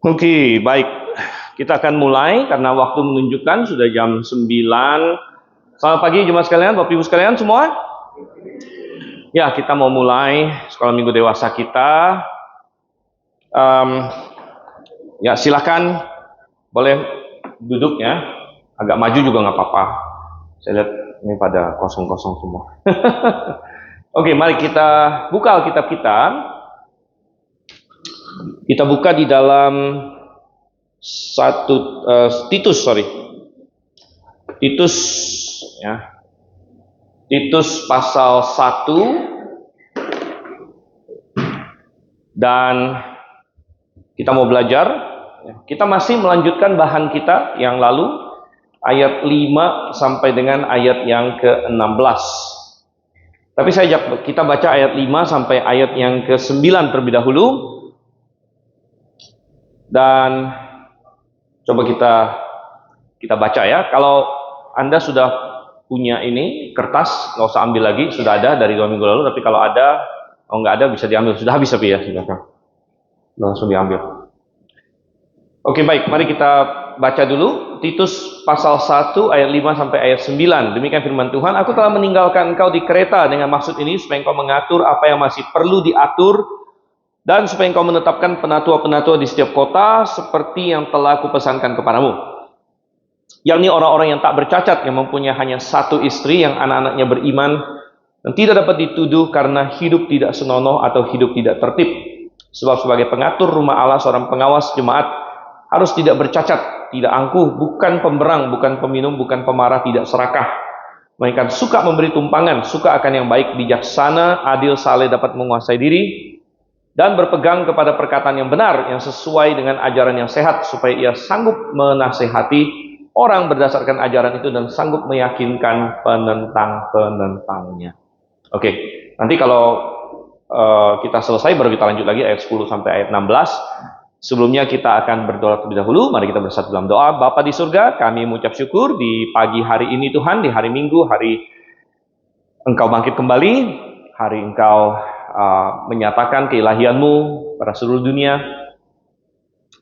Oke, baik. Kita akan mulai karena waktu menunjukkan sudah jam 9. Selamat pagi jemaat sekalian, Bapak Ibu sekalian semua. Ya, kita mau mulai sekolah minggu dewasa kita. Ya, silakan boleh duduk ya. Agak maju juga nggak apa-apa. Saya lihat ini pada kosong-kosong semua. Oke, mari kita buka Alkitab kita. Kita buka di dalam Titus ya. Titus pasal 1 dan kita mau belajar. Kita masih melanjutkan bahan kita yang lalu, ayat 5 sampai dengan ayat yang ke-16. Tapi kita baca ayat 5 sampai ayat yang ke-9 terlebih dahulu. Dan coba kita baca ya. Kalau Anda sudah punya ini kertas, nggak usah ambil lagi, sudah ada dari 2 minggu lalu. Tapi kalau ada, nggak ada bisa diambil. Sudah habis tapi ya, sudah langsung diambil. Oke, baik, mari kita baca dulu Titus pasal 1 ayat 5 sampai ayat 9. Demikian firman Tuhan, aku telah meninggalkan engkau di Kreta dengan maksud ini supaya engkau mengatur apa yang masih perlu diatur dan supaya engkau menetapkan penatua-penatua di setiap kota seperti yang telah kupesankan kepadamu. Yakni orang-orang yang tak bercacat, yang mempunyai hanya satu istri, yang anak-anaknya beriman dan tidak dapat dituduh karena hidup tidak senonoh atau hidup tidak tertib. Sebab sebagai pengatur rumah Allah, seorang pengawas jemaat harus tidak bercacat, tidak angkuh, bukan pemberang, bukan peminum, bukan pemarah, tidak serakah, melainkan suka memberi tumpangan, suka akan yang baik, bijaksana, adil, saleh, dapat menguasai diri, dan berpegang kepada perkataan yang benar, yang sesuai dengan ajaran yang sehat, supaya ia sanggup menasehati orang berdasarkan ajaran itu dan sanggup meyakinkan penentang-penentangnya. Oke, nanti kalau kita selesai baru kita lanjut lagi ayat 10 sampai ayat 16. Sebelumnya kita akan berdoa terlebih dahulu. Mari kita bersatu dalam doa. Bapa di surga, kami mengucap syukur di pagi hari ini Tuhan, di hari Minggu, hari Engkau bangkit kembali, hari Engkau menyatakan keilahian-Mu pada seluruh dunia,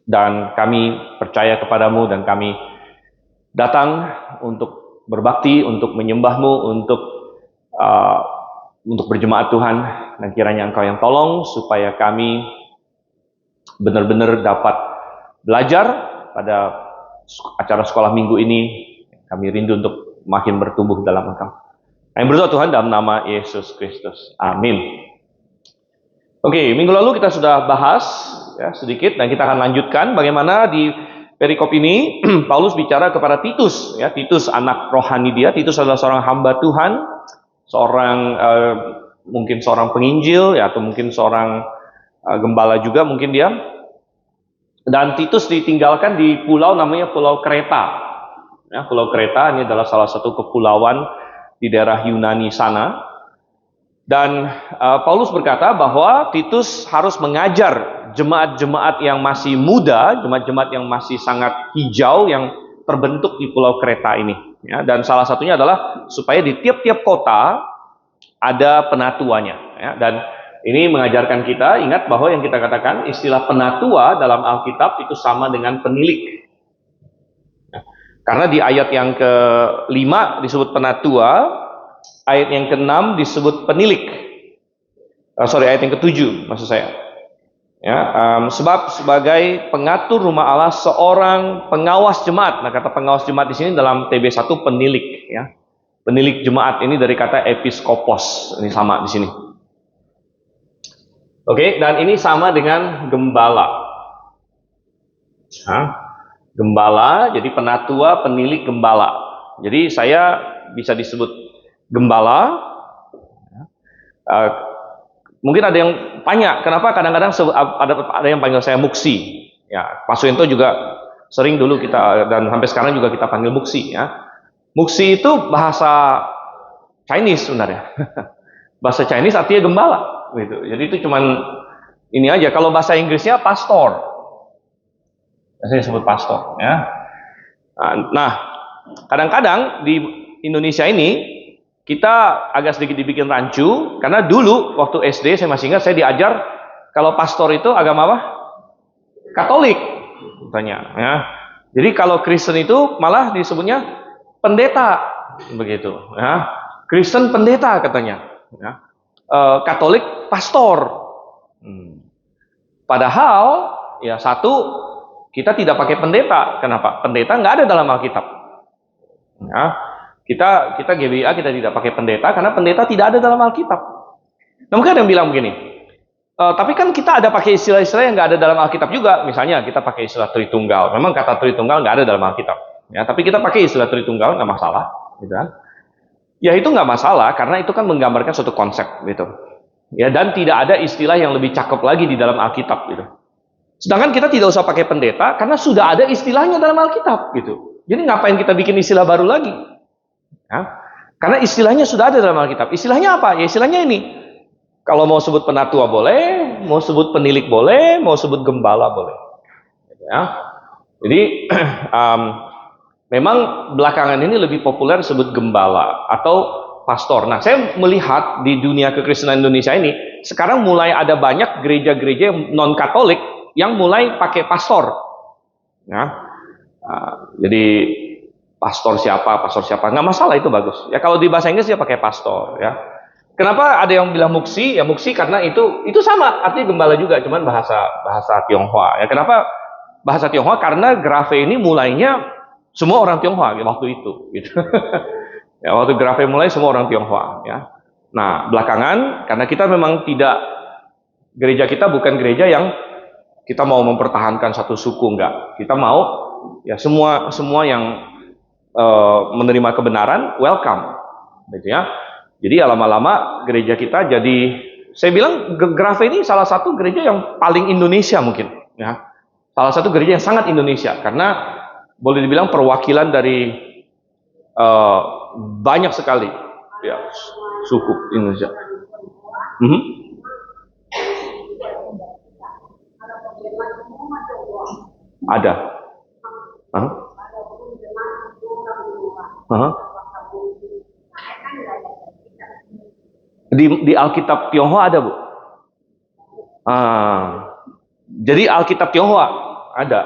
dan kami percaya kepadamu dan kami datang untuk berbakti, untuk menyembah-Mu, untuk berjemaat Tuhan, dan kiranya Engkau yang tolong supaya kami benar-benar dapat belajar pada acara sekolah minggu ini. Kami rindu untuk makin bertumbuh dalam Engkau. Kami berdoa Tuhan dalam nama Yesus Kristus. Amin. Oke, minggu lalu kita sudah bahas ya sedikit dan kita akan lanjutkan bagaimana di perikop ini Paulus bicara kepada Titus. Ya, Titus anak rohani dia. Titus adalah seorang hamba Tuhan, mungkin seorang penginjil ya, atau mungkin seorang gembala juga mungkin dia. Dan Titus ditinggalkan di pulau namanya Pulau Kreta. Ya, Pulau Kreta ini adalah salah satu kepulauan di daerah Yunani sana. Dan Paulus berkata bahwa Titus harus mengajar jemaat-jemaat yang masih muda, jemaat-jemaat yang masih sangat hijau yang terbentuk di Pulau Kreta ini. Ya, dan salah satunya adalah supaya di tiap-tiap kota ada penatuanya. Ya, dan ini mengajarkan kita, ingat bahwa yang kita katakan istilah penatua dalam Alkitab itu sama dengan penilik. Karena di ayat yang ke-5 disebut penatua, ayat yang ke-6 disebut penilik. Ayat yang ke-7 maksud saya. Ya, sebab sebagai pengatur rumah Allah seorang pengawas jemaat. Nah, kata pengawas jemaat di sini dalam TB1 penilik. Ya, penilik jemaat ini dari kata episkopos. Ini sama di sini. Oke, dan ini sama dengan gembala. Gembala, jadi penatua, penilik, gembala. Jadi saya bisa disebut gembala. Mungkin ada yang tanya, kenapa kadang-kadang ada yang panggil saya muksi. Ya, Pak Suento juga sering dulu kita, dan sampai sekarang juga kita panggil muksi. Ya. Muksi itu bahasa Chinese sebenarnya. Bahasa Chinese artinya gembala. Gitu. Jadi itu cuman ini aja. Kalau bahasa Inggrisnya pastor, saya sebut pastor. Ya. Nah, kadang-kadang di Indonesia ini kita agak sedikit dibikin rancu karena dulu waktu SD saya masih ingat saya diajar kalau pastor itu agama apa? Katolik. katanya. Ya. Jadi kalau Kristen itu malah disebutnya pendeta, begitu. Ya. Kristen pendeta katanya. Ya. Katolik pastor. Padahal ya satu, kita tidak pakai pendeta. Kenapa? Pendeta nggak ada dalam Alkitab. Ya. Kita GBA kita tidak pakai pendeta karena pendeta tidak ada dalam Alkitab. Nah, mungkin ada yang bilang begini, tapi kan kita ada pakai istilah-istilah yang nggak ada dalam Alkitab juga. Misalnya kita pakai istilah Tritunggal. Memang kata Tritunggal nggak ada dalam Alkitab. Ya, tapi kita pakai istilah Tritunggal nggak masalah, gitu kan? Ya itu nggak masalah karena itu kan menggambarkan suatu konsep, gitu. Ya, dan tidak ada istilah yang lebih cakep lagi di dalam Alkitab, gitu. Sedangkan kita tidak usah pakai pendeta karena sudah ada istilahnya dalam Alkitab, gitu. Jadi ngapain kita bikin istilah baru lagi? Ya? Karena istilahnya sudah ada dalam Alkitab. Istilahnya apa? Ya istilahnya ini. Kalau mau sebut penatua boleh, mau sebut penilik boleh, mau sebut gembala boleh. Ya. Jadi memang belakangan ini lebih populer sebut gembala atau pastor. Nah, saya melihat di dunia kekristenan Indonesia ini sekarang mulai ada banyak gereja-gereja non Katolik yang mulai pakai pastor. Ya. Jadi pastor siapa nggak masalah, itu bagus. Ya kalau di bahasa Inggris ya pakai pastor. Ya. Kenapa ada yang bilang muksi? Ya muksi karena itu sama artinya gembala juga, cuman bahasa Tionghoa. Ya kenapa bahasa Tionghoa? Karena Grafe ini mulainya semua orang Tionghoa waktu itu. Gitu. Ya waktu Grafe mulai semua orang Tionghoa. Ya. Nah belakangan karena kita memang tidak, gereja kita bukan gereja yang kita mau mempertahankan satu suku, enggak. Kita mau ya semua yang menerima kebenaran welcome, gitu ya. Jadi lama-lama gereja kita jadi, saya bilang Grafe ini salah satu gereja yang paling Indonesia mungkin, ya. Salah satu gereja yang sangat Indonesia karena boleh dibilang perwakilan dari banyak sekali ya suku Indonesia. Ada. Di Alkitab Tionghoa ada, Bu? Jadi Alkitab Tionghoa ada.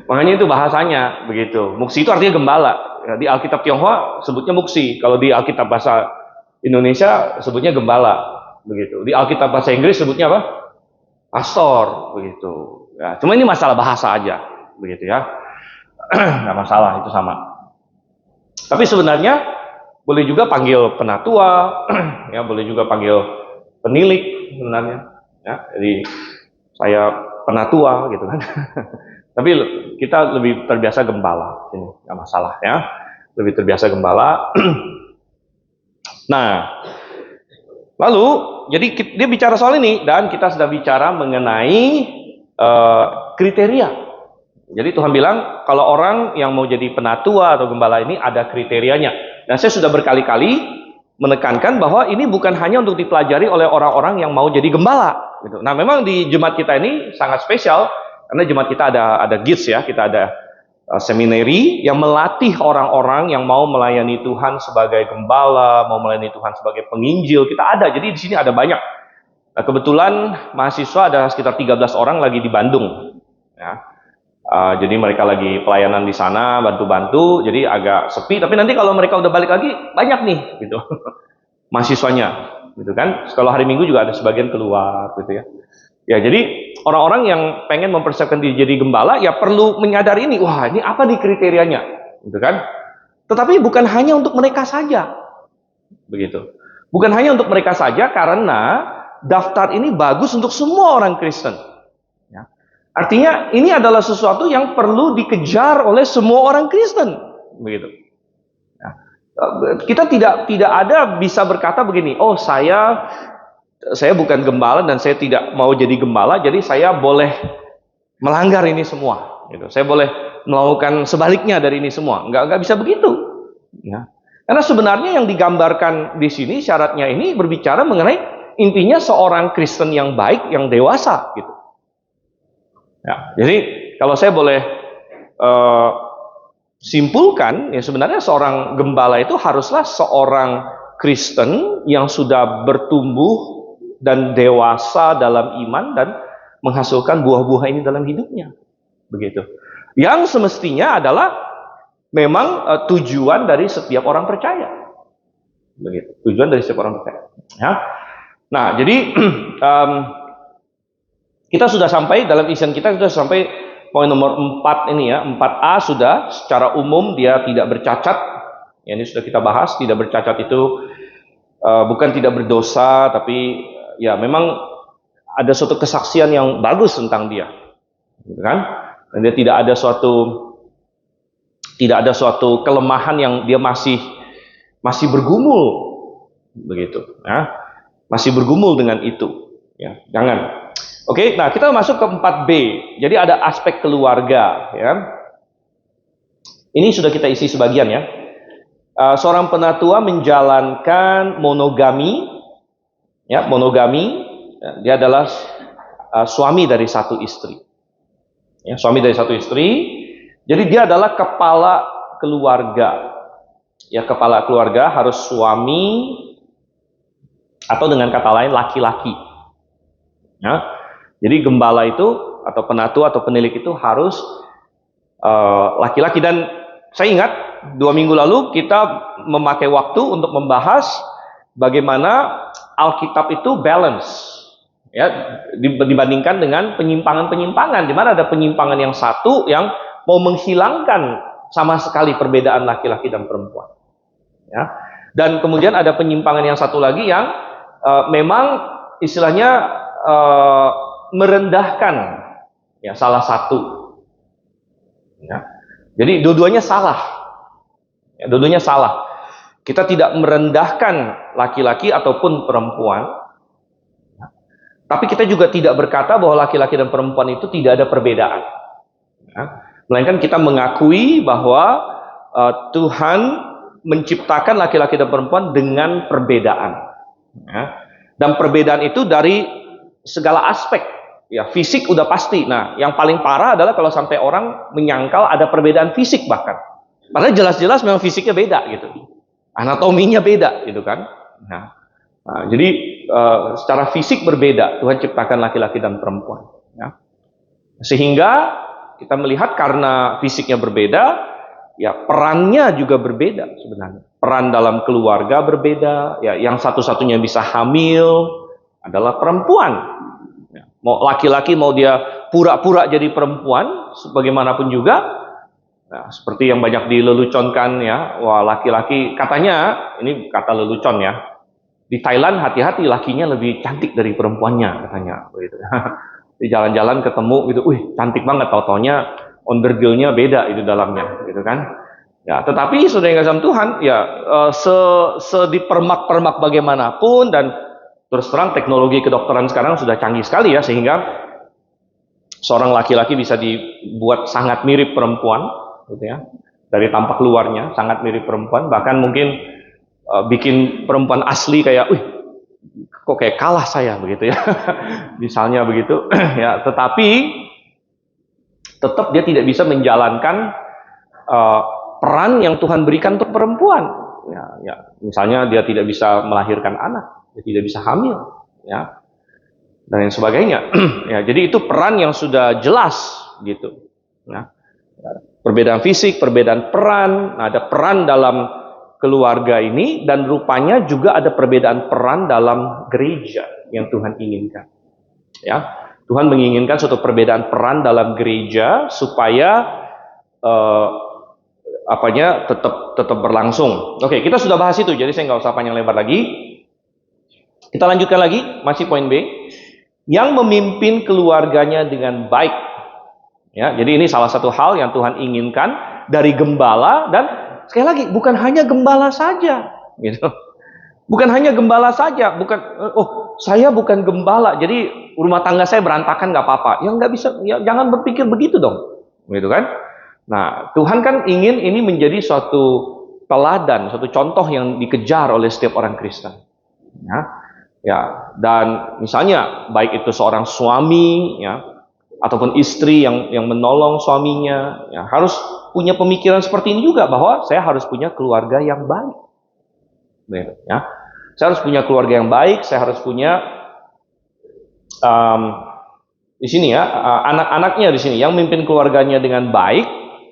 Makanya itu bahasanya begitu. Muksi itu artinya gembala. Ya, di Alkitab Tionghoa sebutnya muksi. Kalau di Alkitab bahasa Indonesia sebutnya gembala. Begitu. Di Alkitab bahasa Inggris sebutnya apa? Pastor. Begitu. Ya, cuma ini masalah bahasa aja. Begitu ya. Nggak masalah, itu sama. Tapi sebenarnya boleh juga panggil penatua, ya boleh juga panggil penilik sebenarnya. Ya, jadi saya penatua gitu kan. Tapi kita lebih terbiasa gembala, ini nggak masalah ya. Lebih terbiasa gembala. Nah, lalu jadi dia bicara soal ini dan kita sudah bicara mengenai kriteria. Jadi Tuhan bilang kalau orang yang mau jadi penatua atau gembala ini ada kriterianya. Dan saya sudah berkali-kali menekankan bahwa ini bukan hanya untuk dipelajari oleh orang-orang yang mau jadi gembala. Gitu. Nah memang di jemaat kita ini sangat spesial karena jemaat kita ada GITS ya, kita ada seminari yang melatih orang-orang yang mau melayani Tuhan sebagai gembala, mau melayani Tuhan sebagai penginjil. Kita ada, jadi di sini ada banyak. Nah, kebetulan mahasiswa ada sekitar 13 orang lagi di Bandung. Ya. Jadi mereka lagi pelayanan di sana, bantu-bantu, jadi agak sepi. Tapi nanti kalau mereka udah balik lagi, banyak nih, gitu, mahasiswanya, gitu kan. Kalau hari Minggu juga ada sebagian keluar, gitu ya. Ya, jadi orang-orang yang pengen mempersiapkan diri jadi gembala, ya perlu menyadari ini. Wah, ini apa nih kriterianya, gitu kan? Tetapi bukan hanya untuk mereka saja, begitu. Bukan hanya untuk mereka saja, karena daftar ini bagus untuk semua orang Kristen. Artinya ini adalah sesuatu yang perlu dikejar oleh semua orang Kristen, begitu. Nah, kita tidak ada bisa berkata begini, oh saya bukan gembala dan saya tidak mau jadi gembala, jadi saya boleh melanggar ini semua. Gitu. Saya boleh melakukan sebaliknya dari ini semua. Nggak bisa begitu. Ya. Karena sebenarnya yang digambarkan di sini syaratnya ini berbicara mengenai intinya seorang Kristen yang baik, yang dewasa, gitu. Ya, jadi kalau saya boleh simpulkan, ya sebenarnya seorang gembala itu haruslah seorang Kristen yang sudah bertumbuh dan dewasa dalam iman dan menghasilkan buah-buah ini dalam hidupnya. Begitu. Yang semestinya adalah memang tujuan dari setiap orang percaya. Begitu. Tujuan dari setiap orang percaya. Ya. Nah, jadi kita sudah sampai dalam isian kita sudah sampai poin nomor 4 ini ya. 4A sudah secara umum dia tidak bercacat. Ya, ini sudah kita bahas, tidak bercacat itu bukan tidak berdosa, tapi ya memang ada suatu kesaksian yang bagus tentang dia, gitu kan? Dan dia tidak ada suatu kelemahan yang dia masih bergumul, begitu, ya, masih bergumul dengan itu, ya, jangan. Oke, nah kita masuk ke 4B. Jadi ada aspek keluarga, ya. Ini sudah kita isi sebagian ya. Seorang penatua menjalankan monogami, ya, monogami. Ya, dia adalah suami dari satu istri. Ya, suami dari satu istri. Jadi dia adalah kepala keluarga. Ya, kepala keluarga harus suami atau dengan kata lain laki-laki. Ya, jadi gembala itu atau penatua atau penilik itu harus laki-laki. Dan saya ingat 2 minggu lalu kita memakai waktu untuk membahas bagaimana Alkitab itu balance. Ya, dibandingkan dengan penyimpangan-penyimpangan, di mana ada penyimpangan yang satu yang mau menghilangkan sama sekali perbedaan laki-laki dan perempuan. Ya. Dan kemudian ada penyimpangan yang satu lagi yang memang istilahnya merendahkan ya salah satu. Ya. Jadi dua-duanya salah. Ya, dua-duanya salah. Kita tidak merendahkan laki-laki ataupun perempuan. Tapi kita juga tidak berkata bahwa laki-laki dan perempuan itu tidak ada perbedaan. Ya. Melainkan kita mengakui bahwa Tuhan menciptakan laki-laki dan perempuan dengan perbedaan. Ya. Dan perbedaan itu dari segala aspek. Ya, fisik udah pasti. Nah, yang paling parah adalah kalau sampai orang menyangkal ada perbedaan fisik bahkan. Padahal jelas-jelas memang fisiknya beda gitu. Anatominya beda gitu kan. Nah, jadi secara fisik berbeda Tuhan ciptakan laki-laki dan perempuan, ya. Sehingga kita melihat karena fisiknya berbeda, ya perannya juga berbeda sebenarnya. Peran dalam keluarga berbeda, ya yang satu-satunya bisa hamil adalah perempuan. Ya, mau laki-laki mau dia pura-pura jadi perempuan, bagaimanapun juga, nah, seperti yang banyak dileluconkan ya, wah laki-laki katanya ini kata lelucon ya. Di Thailand hati-hati lakinya lebih cantik dari perempuannya katanya begitu. Di jalan-jalan ketemu gitu, cantik banget, tau-taunya undergirl-nya beda itu dalamnya gitu kan. Ya, tetapi saudara yang kasih Tuhan ya dipermak-permak bagaimanapun, dan terus terang teknologi kedokteran sekarang sudah canggih sekali ya, sehingga seorang laki-laki bisa dibuat sangat mirip perempuan gitu ya. Dari tampak luarnya sangat mirip perempuan, bahkan mungkin bikin perempuan asli kayak, kok kayak kalah saya begitu ya, misalnya begitu ya. Tetapi tetap dia tidak bisa menjalankan peran yang Tuhan berikan untuk perempuan. Ya, misalnya dia tidak bisa melahirkan anak, dia tidak bisa hamil, ya, dan lain sebagainya. Ya, jadi itu peran yang sudah jelas gitu. Ya. Perbedaan fisik, perbedaan peran, ada peran dalam keluarga ini, dan rupanya juga ada perbedaan peran dalam gereja yang Tuhan inginkan. Ya, Tuhan menginginkan suatu perbedaan peran dalam gereja supaya tetap berlangsung. Oke, kita sudah bahas itu, jadi saya nggak usah panjang lebar lagi. Kita lanjutkan lagi, masih poin B, yang memimpin keluarganya dengan baik. Ya, jadi ini salah satu hal yang Tuhan inginkan dari gembala. Dan sekali lagi, bukan hanya gembala saja, gitu. Bukan hanya gembala saja, bukan. Saya bukan gembala, jadi rumah tangga saya berantakan nggak apa-apa. Ya nggak bisa, ya jangan berpikir begitu dong, gitu kan? Nah, Tuhan kan ingin ini menjadi suatu teladan, suatu contoh yang dikejar oleh setiap orang Kristen. Ya, dan misalnya baik itu seorang suami, ya, ataupun istri yang menolong suaminya, ya, harus punya pemikiran seperti ini juga, bahwa saya harus punya keluarga yang baik. Ya. Saya harus punya keluarga yang baik, saya harus punya di sini ya, anak-anaknya di sini yang memimpin keluarganya dengan baik.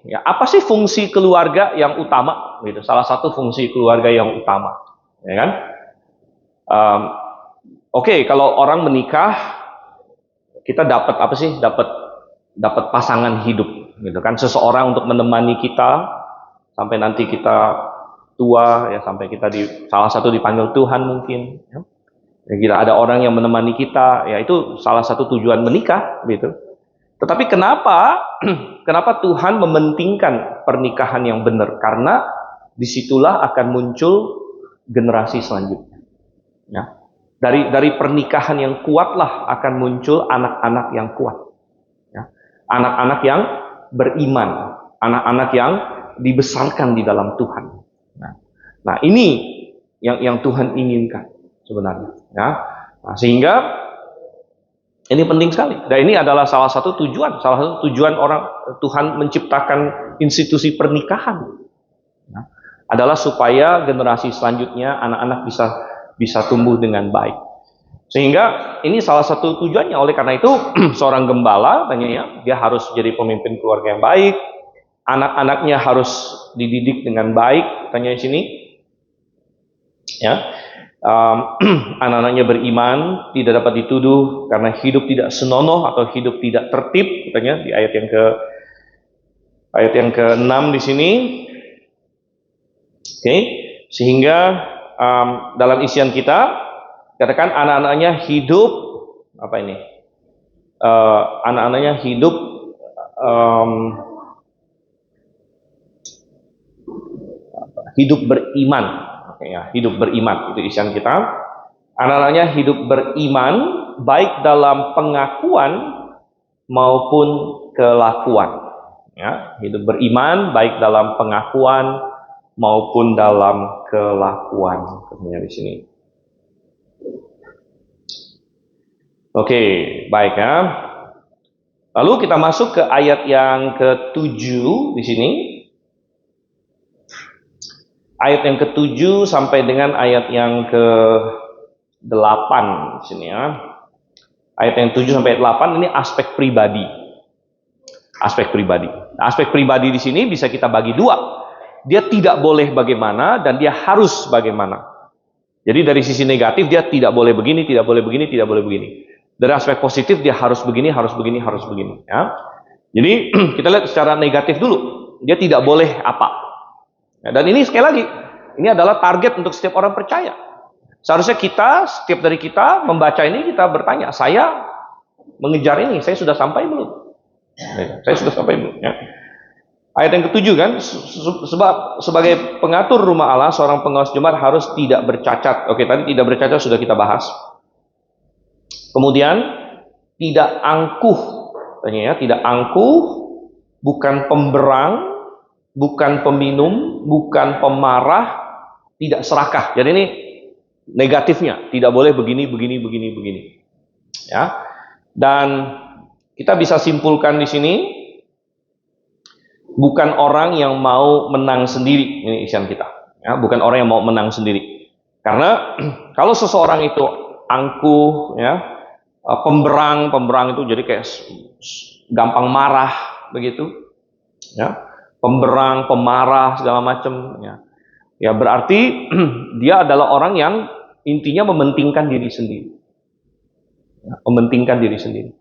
Ya, apa sih fungsi keluarga yang utama? Gitu. Salah satu fungsi keluarga yang utama, ya kan? Oke, kalau orang menikah, kita dapat apa sih? Dapat pasangan hidup, gitu kan? Seseorang untuk menemani kita sampai nanti kita tua, ya sampai kita salah satu dipanggil Tuhan mungkin. Ya. Kita ada orang yang menemani kita, ya itu salah satu tujuan menikah, gitu. Tetapi kenapa Tuhan mementingkan pernikahan yang benar? Karena disitulah akan muncul generasi selanjutnya. Ya. Dari pernikahan yang kuatlah akan muncul anak-anak yang kuat. Ya. Anak-anak yang beriman, anak-anak yang dibesarkan di dalam Tuhan. Nah ini yang Tuhan inginkan sebenarnya. Ya. Nah, sehingga ini penting sekali. Dan ini adalah salah satu tujuan orang Tuhan menciptakan institusi pernikahan. Ya. Adalah supaya generasi selanjutnya anak-anak bisa tumbuh dengan baik. Sehingga ini salah satu tujuannya. Oleh karena itu seorang gembala dia harus jadi pemimpin keluarga yang baik. Anak-anaknya harus dididik dengan baik. Tanya di sini. Ya. Anak-anaknya beriman, tidak dapat dituduh karena hidup tidak senonoh atau hidup tidak tertib, katanya di ayat yang ke-6 di sini. Oke, sehingga dalam isian kita katakan anak-anaknya hidup apa ini? Anak-anaknya hidup hidup beriman. Oke, ya, hidup beriman itu isian kita. Anak-anaknya hidup beriman baik dalam pengakuan maupun kelakuan. Ya, hidup beriman baik dalam pengakuan maupun dalam kelakuan. Katanya di sini. Oke, baik ya. Lalu kita masuk ke ayat yang ke-7 di sini. Ayat yang ke-7 sampai dengan ayat yang ke-8 di sini ya. Ayat yang 7 sampai 8 ini aspek pribadi. Aspek pribadi. Nah, aspek pribadi di sini bisa kita bagi dua. Dia tidak boleh bagaimana dan dia harus bagaimana. Jadi dari sisi negatif dia tidak boleh begini, tidak boleh begini, tidak boleh begini. Dari aspek positif dia harus begini, harus begini, harus begini. Ya. Jadi kita lihat secara negatif dulu. Dia tidak boleh apa. Ya, dan ini sekali lagi, ini adalah target untuk setiap orang percaya. Seharusnya setiap dari kita membaca ini kita bertanya, saya mengejar ini, saya sudah sampai belum? Saya sudah sampai belum? Ya. Ayat yang ke-7 kan, sebab sebagai pengatur rumah Allah, seorang pengawas jemaat harus tidak bercacat. Oke, tadi tidak bercacat sudah kita bahas. Kemudian tidak angkuh, tidak angkuh, bukan pemberang, bukan peminum, bukan pemarah, tidak serakah. Jadi ini negatifnya, tidak boleh begini, begini, begini, begini. Ya. Dan kita bisa simpulkan di sini, bukan orang yang mau menang sendiri. Ini isian kita. Ya, bukan orang yang mau menang sendiri. Karena kalau seseorang itu angkuh, ya, pemberang itu jadi kayak gampang marah begitu, ya, pemberang, pemarah segala macam, ya, ya berarti dia adalah orang yang intinya mementingkan diri sendiri, ya, mementingkan diri sendiri.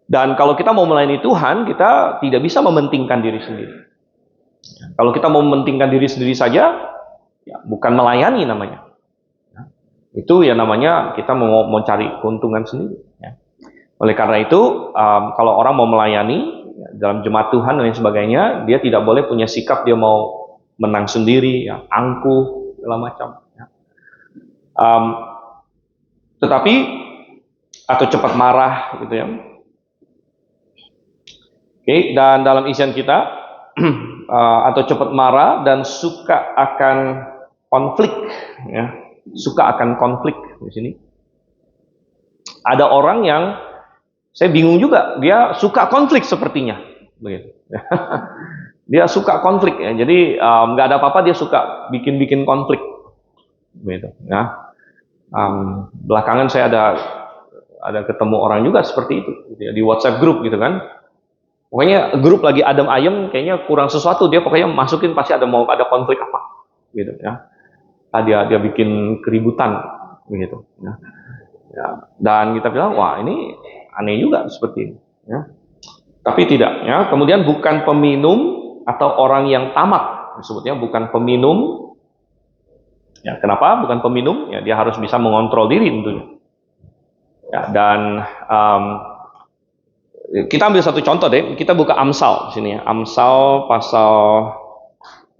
Dan kalau kita mau melayani Tuhan, kita tidak bisa mementingkan diri sendiri. Ya, kalau kita mau mementingkan diri sendiri saja, ya, bukan melayani namanya. Itu ya namanya kita mau cari keuntungan sendiri. Ya. Oleh karena itu, kalau orang mau melayani ya, dalam jemaat Tuhan dan lain sebagainya, dia tidak boleh punya sikap dia mau menang sendiri, ya, angkuh, segala macam. Ya. Tetapi atau cepat marah, gitu ya. Oke, dan dalam isian kita atau cepat marah dan suka akan konflik, ya. Suka akan konflik di sini. Ada orang yang saya bingung juga, dia suka konflik sepertinya, begitu. Dia suka konflik, ya. Jadi nggak ada apa-apa dia suka bikin konflik, begitu. Ya. Belakangan saya ada ada ketemu orang juga seperti itu gitu ya, di WhatsApp grup gitu kan. Pokoknya grup lagi adem ayem, kayaknya kurang sesuatu, dia pokoknya masukin pasti mau ada konflik apa gitu ya. Dia bikin keributan begitu ya. Dan kita bilang, wah ini aneh juga seperti ini ya. Tapi tidak ya. Kemudian bukan peminum atau orang yang tamak, disebutnya bukan peminum. Ya, kenapa bukan peminum? Ya, dia harus bisa mengontrol diri tentunya. Ya, dan kita ambil satu contoh deh. Kita buka Amsal di sini ya. Amsal pasal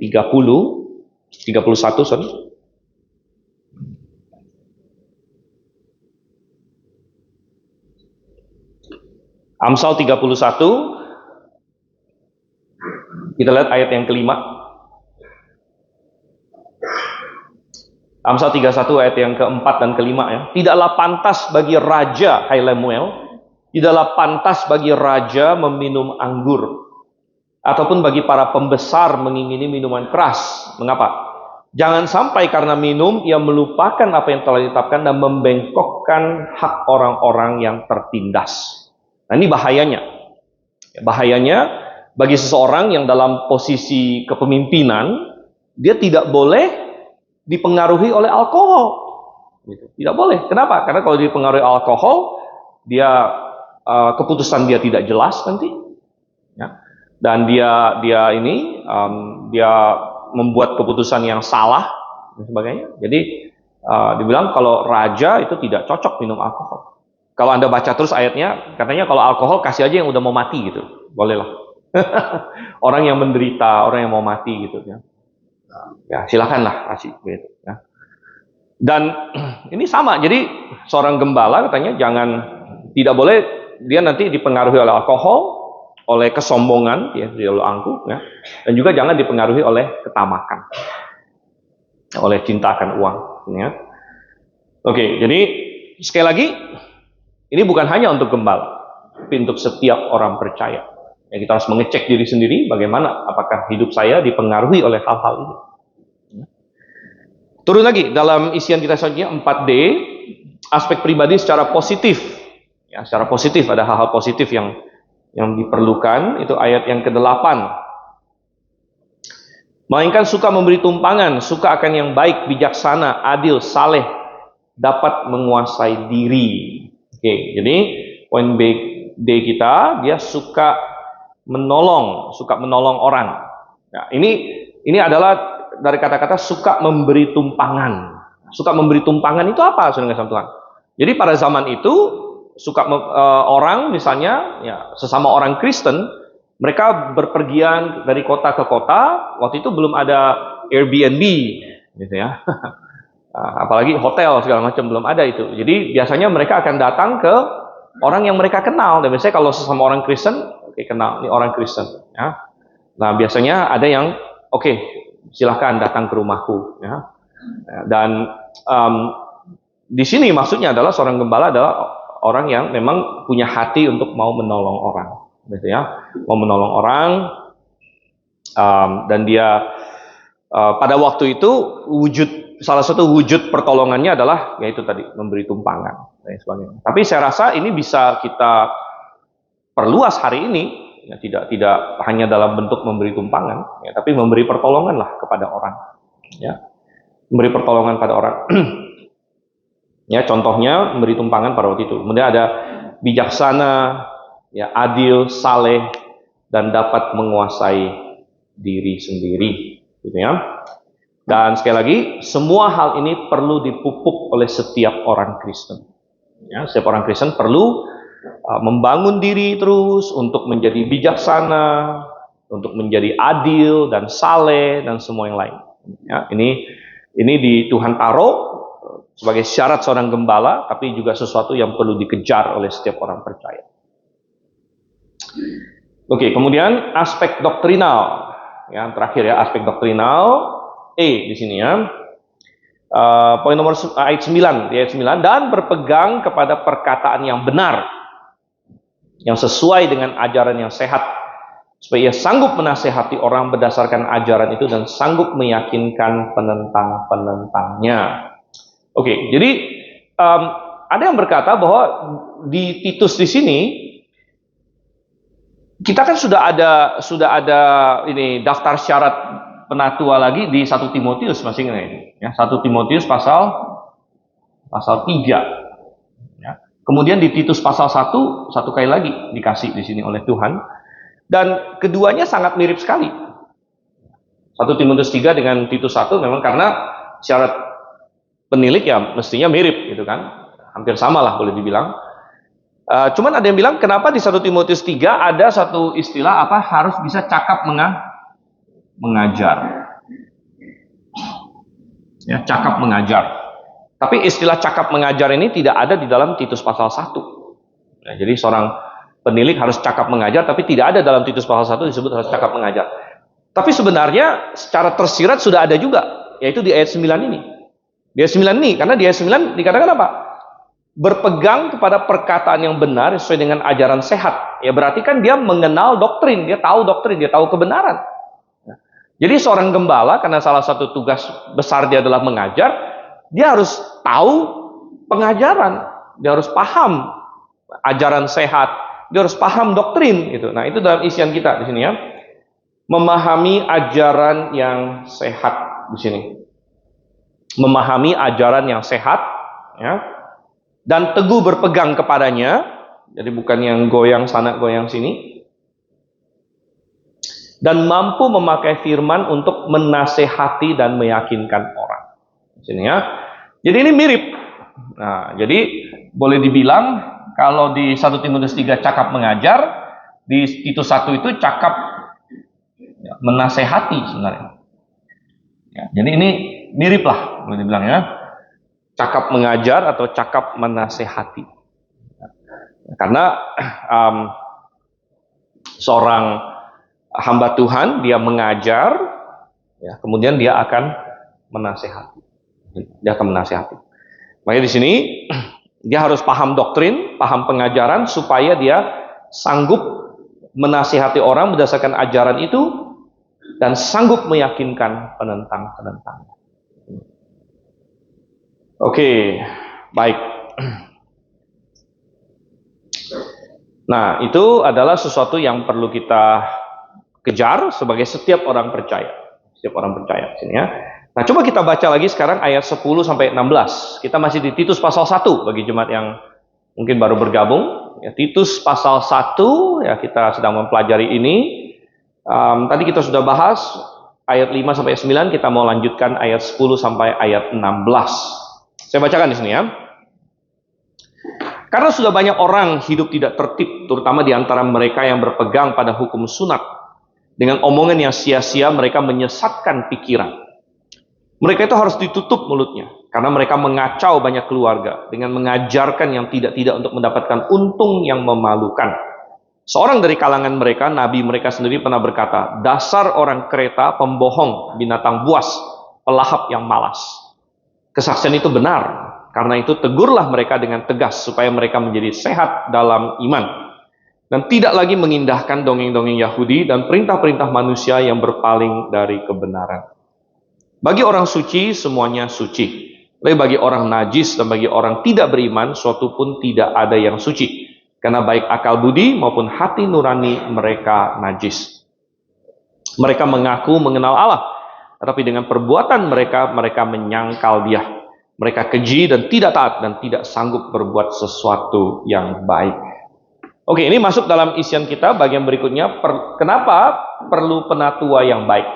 31 sorry. Amsal 31, kita lihat ayat yang kelima. Amsal 31 ayat yang keempat dan kelima ya. Tidaklah pantas bagi raja, hai Lemuel, tidaklah pantas bagi raja meminum anggur, ataupun bagi para pembesar mengingini minuman keras. Mengapa? Jangan sampai karena minum ia melupakan apa yang telah ditetapkan dan membengkokkan hak orang-orang yang tertindas. Nah ini bahayanya. Bahayanya bagi seseorang yang dalam posisi kepemimpinan, dia tidak boleh dipengaruhi oleh alkohol. Tidak boleh. Kenapa? Karena kalau dipengaruhi alkohol, dia keputusan dia tidak jelas nanti. Ya. Dan dia membuat keputusan yang salah dan sebagainya. Jadi dibilang kalau raja itu tidak cocok minum alkohol. Kalau Anda baca terus ayatnya, katanya kalau alkohol kasih aja yang udah mau mati gitu. Bolehlah. Orang yang menderita, orang yang mau mati gitu ya. Ya, silakanlah kasih gitu ya. Dan ini sama. Jadi seorang gembala katanya tidak boleh dia nanti dipengaruhi oleh alkohol, oleh kesombongan ya, dia angkuh ya. Dan juga jangan dipengaruhi oleh ketamakan. Oleh cinta akan uang ya. Oke, jadi sekali lagi ini bukan hanya untuk gembala, tapi untuk setiap orang percaya. Ya, kita harus mengecek diri sendiri bagaimana apakah hidup saya dipengaruhi oleh hal-hal ini. Turun lagi dalam isian kita selanjutnya 4D, aspek pribadi secara positif. Ya, secara positif ada hal-hal positif yang diperlukan, itu ayat yang ke-8. Melainkan suka memberi tumpangan, suka akan yang baik, bijaksana, adil, saleh, dapat menguasai diri. Oke, jadi poin D kita, dia suka menolong orang. Nah, ini adalah dari kata-kata suka memberi tumpangan. Suka memberi tumpangan itu apa, saudara Tuhan? Jadi pada zaman itu suka orang misalnya, ya sesama orang Kristen, mereka berpergian dari kota ke kota. Waktu itu belum ada Airbnb, gitu ya. Apalagi hotel segala macam belum ada itu. Jadi biasanya mereka akan datang ke orang yang mereka kenal. Dan biasanya kalau sesama orang Kristen, oke, kenal ini orang Kristen. Ya. Nah biasanya ada yang oke, silahkan datang ke rumahku. Ya. Dan di sini maksudnya adalah seorang gembala adalah orang yang memang punya hati untuk mau menolong orang, gitu ya. Mau menolong orang, dan dia pada waktu itu salah satu wujud pertolongannya adalah yaitu tadi memberi tumpangan dan sebagainya. Tapi saya rasa ini bisa kita perluas hari ini, ya, tidak hanya dalam bentuk memberi tumpangan, ya, tapi memberi pertolongan lah kepada orang, ya, memberi pertolongan pada orang. Ya, contohnya memberi tumpangan pada waktu itu. Kemudian ada bijaksana, ya, adil, saleh, dan dapat menguasai diri sendiri, gitu ya. Dan sekali lagi, semua hal ini perlu dipupuk oleh setiap orang Kristen. Ya, setiap orang Kristen perlu membangun diri terus untuk menjadi bijaksana, untuk menjadi adil dan saleh dan semua yang lain. Ya, ini di Tuhan taruh sebagai syarat seorang gembala, tapi juga sesuatu yang perlu dikejar oleh setiap orang percaya. Oke, kemudian aspek doktrinal. Ya, terakhir ya, aspek doktrinal. Di sini ya. Poin nomor ayat 9, di ayat 9, dan berpegang kepada perkataan yang benar, yang sesuai dengan ajaran yang sehat, supaya ia sanggup menasehati orang berdasarkan ajaran itu dan sanggup meyakinkan penentang-penentangnya. Oke, jadi ada yang berkata bahwa di Titus di sini kita kan sudah ada ini daftar syarat penatua lagi di 1 Timotius masih ingat ini ya, 1 Timotius pasal 3 ya. Kemudian di Titus pasal 1 satu kali lagi dikasih di sini oleh Tuhan, dan keduanya sangat mirip sekali. 1 Timotius 3 dengan Titus 1 memang karena syarat penilik ya mestinya mirip gitu kan, hampir sama lah boleh dibilang. Cuman ada yang bilang kenapa di 1 Timotius 3 ada satu istilah apa, harus bisa cakap mengajar. Ya, cakap mengajar. Tapi istilah cakap mengajar ini tidak ada di dalam Titus pasal 1. Ya, jadi seorang penilik harus cakap mengajar, tapi tidak ada dalam Titus pasal 1 disebut harus cakap mengajar. Tapi sebenarnya secara tersirat sudah ada juga, yaitu di ayat 9 ini. Di ayat 9 ini, karena di ayat 9 dikatakan apa? Berpegang kepada perkataan yang benar sesuai dengan ajaran sehat. Ya berarti kan dia mengenal doktrin, dia tahu kebenaran. Jadi seorang gembala, karena salah satu tugas besar dia adalah mengajar, dia harus tahu pengajaran, dia harus paham ajaran sehat, dia harus paham doktrin gitu. Nah, itu dalam isian kita di sini ya. Memahami ajaran yang sehat di sini. Memahami ajaran yang sehat ya. Dan teguh berpegang kepadanya, jadi bukan yang goyang sana goyang sini, dan mampu memakai firman untuk menasehati dan meyakinkan orang. Sini ya. Jadi ini mirip. Nah, jadi boleh dibilang kalau di 1 Timotius 3 cakap mengajar, di Titus 1 itu cakap ya, menasehati sebenarnya. Ya, jadi ini mirip lah boleh dibilang ya. Cakap mengajar atau cakap menasehati. Karena seorang hamba Tuhan dia mengajar, ya, kemudian dia akan menasehati. Dia akan menasehati. Makanya di sini dia harus paham doktrin, paham pengajaran supaya dia sanggup menasehati orang berdasarkan ajaran itu dan sanggup meyakinkan penentang-penentang. Oke, baik. Nah, itu adalah sesuatu yang perlu kita kejar sebagai setiap orang percaya. Setiap orang percaya sini ya. Nah, coba kita baca lagi sekarang ayat 10 sampai 16. Kita masih di Titus pasal 1 bagi jemaat yang mungkin baru bergabung. Ya, Titus pasal 1 ya, kita sedang mempelajari ini. Tadi kita sudah bahas ayat 5 sampai 9, kita mau lanjutkan ayat 10 sampai ayat 16. Saya bacakan di sini ya. Karena sudah banyak orang hidup tidak tertib, terutama di antara mereka yang berpegang pada hukum sunat. Dengan omongan yang sia-sia mereka menyesatkan pikiran. Mereka itu harus ditutup mulutnya, karena mereka mengacau banyak keluarga dengan mengajarkan yang tidak-tidak untuk mendapatkan untung yang memalukan. Seorang dari kalangan mereka, nabi mereka sendiri pernah berkata, dasar orang Kreta, pembohong, binatang buas, pelahap yang malas. Kesaksian itu benar, karena itu tegurlah mereka dengan tegas supaya mereka menjadi sehat dalam iman dan tidak lagi mengindahkan dongeng-dongeng Yahudi dan perintah-perintah manusia yang berpaling dari kebenaran. Bagi orang suci semuanya suci, tapi bagi orang najis dan bagi orang tidak beriman suatu pun tidak ada yang suci, karena baik akal budi maupun hati nurani mereka najis. Mereka mengaku mengenal Allah, tetapi dengan perbuatan mereka menyangkal Dia. Mereka keji dan tidak taat dan tidak sanggup berbuat sesuatu yang baik. Oke, ini masuk dalam isian kita bagian berikutnya. Kenapa perlu penatua yang baik?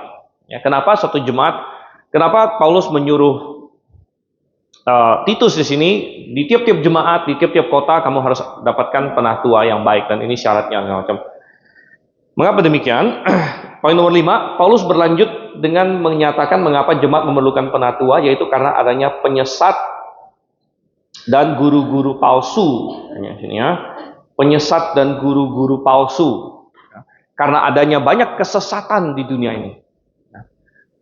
Ya, kenapa suatu jemaat? Kenapa Paulus menyuruh Titus di sini, di tiap-tiap jemaat, di tiap-tiap kota kamu harus dapatkan penatua yang baik, dan ini syaratnya macam. Mengapa demikian? Poin nomor 5, Paulus berlanjut dengan menyatakan mengapa jemaat memerlukan penatua, yaitu karena adanya penyesat dan guru-guru palsu. Penyesat dan guru-guru palsu. Karena adanya banyak kesesatan di dunia ini.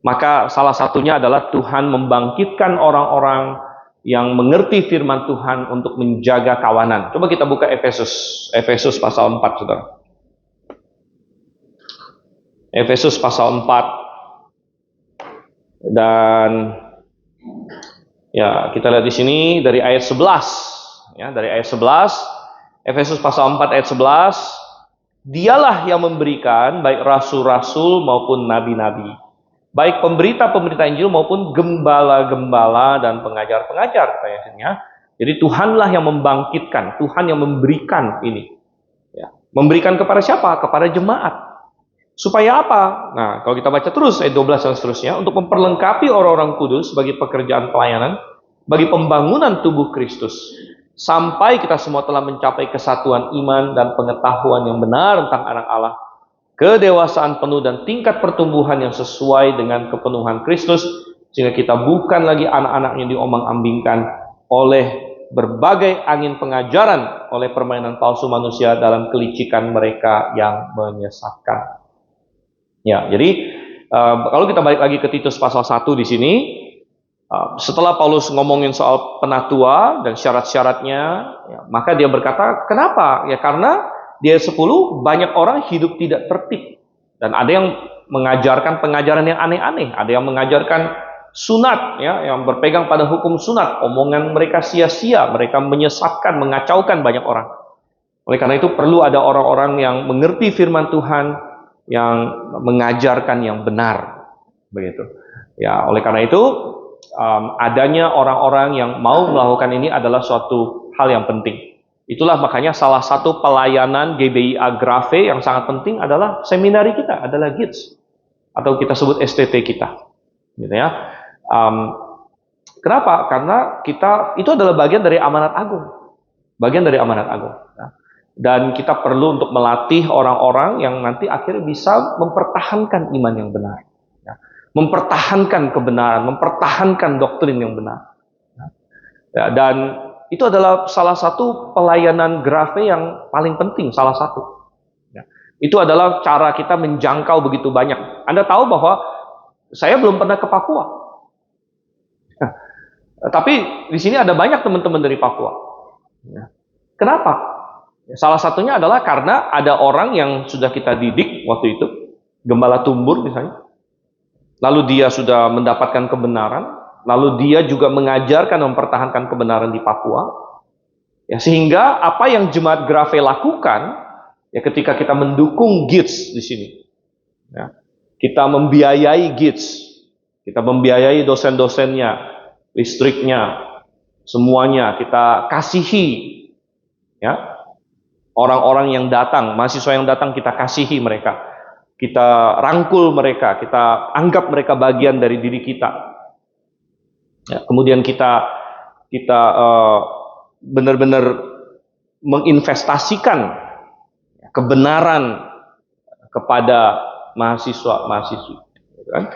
Maka salah satunya adalah Tuhan membangkitkan orang-orang yang mengerti firman Tuhan untuk menjaga kawanan. Coba kita buka Efesus pasal 4, saudara. Efesus pasal 4 dan ya kita lihat di sini dari ayat 11 Ya, dari ayat 11, Efesus pasal 4 ayat 11, dialah yang memberikan baik rasul-rasul maupun nabi-nabi, baik pemberita-pemberita Injil maupun gembala-gembala dan pengajar-pengajar, kayaknya. Jadi Tuhanlah yang membangkitkan, Tuhan yang memberikan ini. Ya. Memberikan kepada siapa? Kepada jemaat. Supaya apa? Nah, kalau kita baca terus ayat 12 dan seterusnya, untuk memperlengkapi orang-orang kudus bagi pekerjaan pelayanan, bagi pembangunan tubuh Kristus, sampai kita semua telah mencapai kesatuan iman dan pengetahuan yang benar tentang anak Allah, kedewasaan penuh dan tingkat pertumbuhan yang sesuai dengan kepenuhan Kristus, sehingga kita bukan lagi anak-anak yang diombang-ambingkan oleh berbagai angin pengajaran, oleh permainan palsu manusia dalam kelicikan mereka yang menyesatkan. Ya, jadi kalau kita balik lagi ke Titus pasal 1 di sini, setelah Paulus ngomongin soal penatua dan syarat-syaratnya, ya, maka dia berkata, kenapa? Ya karena di ayat 10 banyak orang hidup tidak tertib. Dan ada yang mengajarkan pengajaran yang aneh-aneh, ada yang mengajarkan sunat, ya, yang berpegang pada hukum sunat, omongan mereka sia-sia, mereka menyesatkan, mengacaukan banyak orang. Oleh karena itu perlu ada orang-orang yang mengerti firman Tuhan, yang mengajarkan yang benar, begitu. Ya, oleh karena itu adanya orang-orang yang mau melakukan ini adalah suatu hal yang penting. Itulah makanya salah satu pelayanan GBIA Grafe yang sangat penting adalah seminari kita, adalah GITS atau kita sebut STT kita, gitu ya. Kenapa? Karena kita itu adalah bagian dari amanat agung, bagian dari amanat agung. Ya. Dan kita perlu untuk melatih orang-orang yang nanti akhirnya bisa mempertahankan iman yang benar. Ya. Mempertahankan kebenaran, mempertahankan doktrin yang benar. Ya. Dan itu adalah salah satu pelayanan Grafe yang paling penting, salah satu. Ya. Itu adalah cara kita menjangkau begitu banyak. Anda tahu bahwa saya belum pernah ke Papua. Nah, tapi di sini ada banyak teman-teman dari Papua. Ya. Kenapa? Salah satunya adalah karena ada orang yang sudah kita didik waktu itu, gembala Tumbur misalnya. Lalu dia sudah mendapatkan kebenaran, lalu dia juga mengajarkan dan mempertahankan kebenaran di Papua. Ya, sehingga apa yang Jemaat Grafe lakukan, ya ketika kita mendukung GITS di sini, ya, kita membiayai GITS, kita membiayai dosen-dosennya, listriknya, semuanya kita kasihi, ya. Orang-orang yang datang, mahasiswa yang datang kita kasihi mereka. Kita rangkul mereka, kita anggap mereka bagian dari diri kita. Ya, kemudian kita benar-benar menginvestasikan kebenaran kepada mahasiswa-mahasiswi. Kan?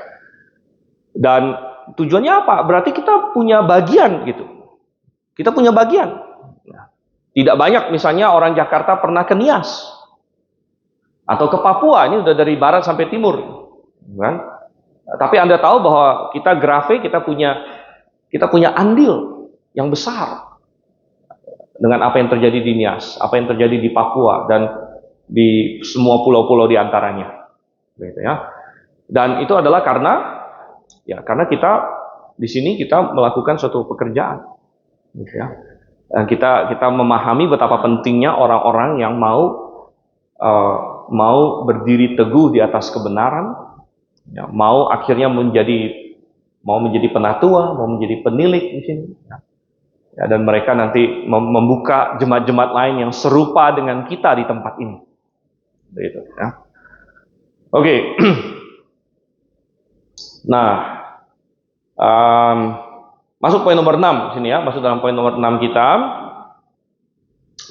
Dan tujuannya apa? Berarti kita punya bagian gitu. Kita punya bagian. Tidak banyak misalnya orang Jakarta pernah ke Nias atau ke Papua, ini udah dari barat sampai timur, kan? Tapi Anda tahu bahwa kita Grafe kita punya andil yang besar dengan apa yang terjadi di Nias, apa yang terjadi di Papua dan di semua pulau-pulau di antaranya, gitu ya. Dan itu adalah karena kita di sini kita melakukan suatu pekerjaan, gitu ya. Dan kita memahami betapa pentingnya orang-orang yang mau berdiri teguh di atas kebenaran, ya, mau akhirnya menjadi penatua, mau menjadi penilik di sini, ya, dan mereka nanti membuka jemaat-jemaat lain yang serupa dengan kita di tempat ini, begitu. Ya. Oke, nah. Masuk poin nomor 6 sini ya, masuk dalam poin nomor 6 kita.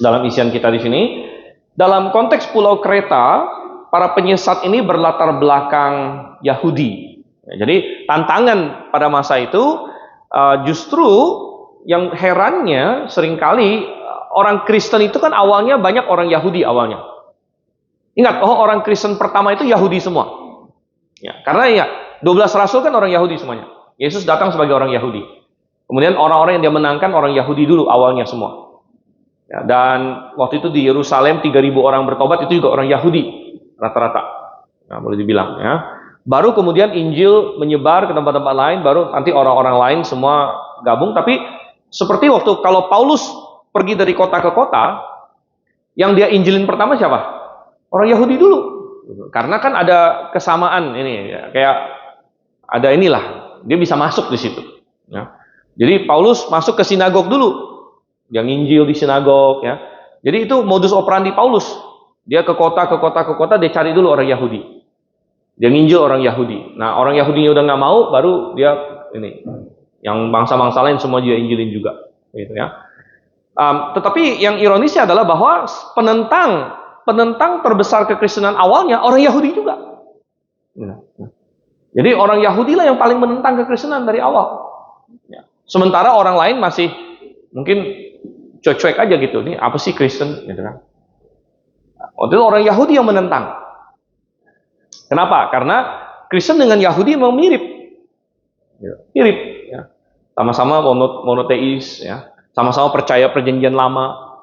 Dalam isian kita di sini, dalam konteks Pulau Kreta, para penyesat ini berlatar belakang Yahudi. Ya, jadi tantangan pada masa itu justru yang herannya seringkali orang Kristen itu kan awalnya banyak orang Yahudi awalnya. Ingat, orang Kristen pertama itu Yahudi semua. Ya, karena ya 12 rasul kan orang Yahudi semuanya. Yesus datang sebagai orang Yahudi. Kemudian orang-orang yang dia menangkan orang Yahudi dulu awalnya semua. Ya, dan waktu itu di Yerusalem 3.000 orang bertobat itu juga orang Yahudi rata-rata. Nah, boleh dibilang ya. Baru kemudian Injil menyebar ke tempat-tempat lain, baru nanti orang-orang lain semua gabung. Tapi seperti waktu kalau Paulus pergi dari kota ke kota, yang dia injilin pertama siapa? Orang Yahudi dulu. Karena kan ada kesamaan ini, ya, kayak ada inilah, dia bisa masuk di situ. Ya. Jadi Paulus masuk ke sinagog dulu, dia nginjil di sinagog. Ya. Jadi itu modus operandi Paulus. Dia ke kota, dia cari dulu orang Yahudi. Dia nginjil orang Yahudi. Nah, orang Yahudinya udah nggak mau, baru dia ini, yang bangsa-bangsa lain semua dia injilin juga. Gitu ya. Tetapi yang ironisnya adalah bahwa penentang terbesar kekristenan awalnya orang Yahudi juga. Jadi orang Yahudi lah yang paling menentang kekristenan dari awal. Sementara orang lain masih mungkin cuek-cuek aja gitu. Ini apa sih Kristen? Gitu kan. Waktu itu orang Yahudi yang menentang. Kenapa? Karena Kristen dengan Yahudi memang mirip. Mirip. Ya. Sama-sama monoteis. Ya. Sama-sama percaya perjanjian lama.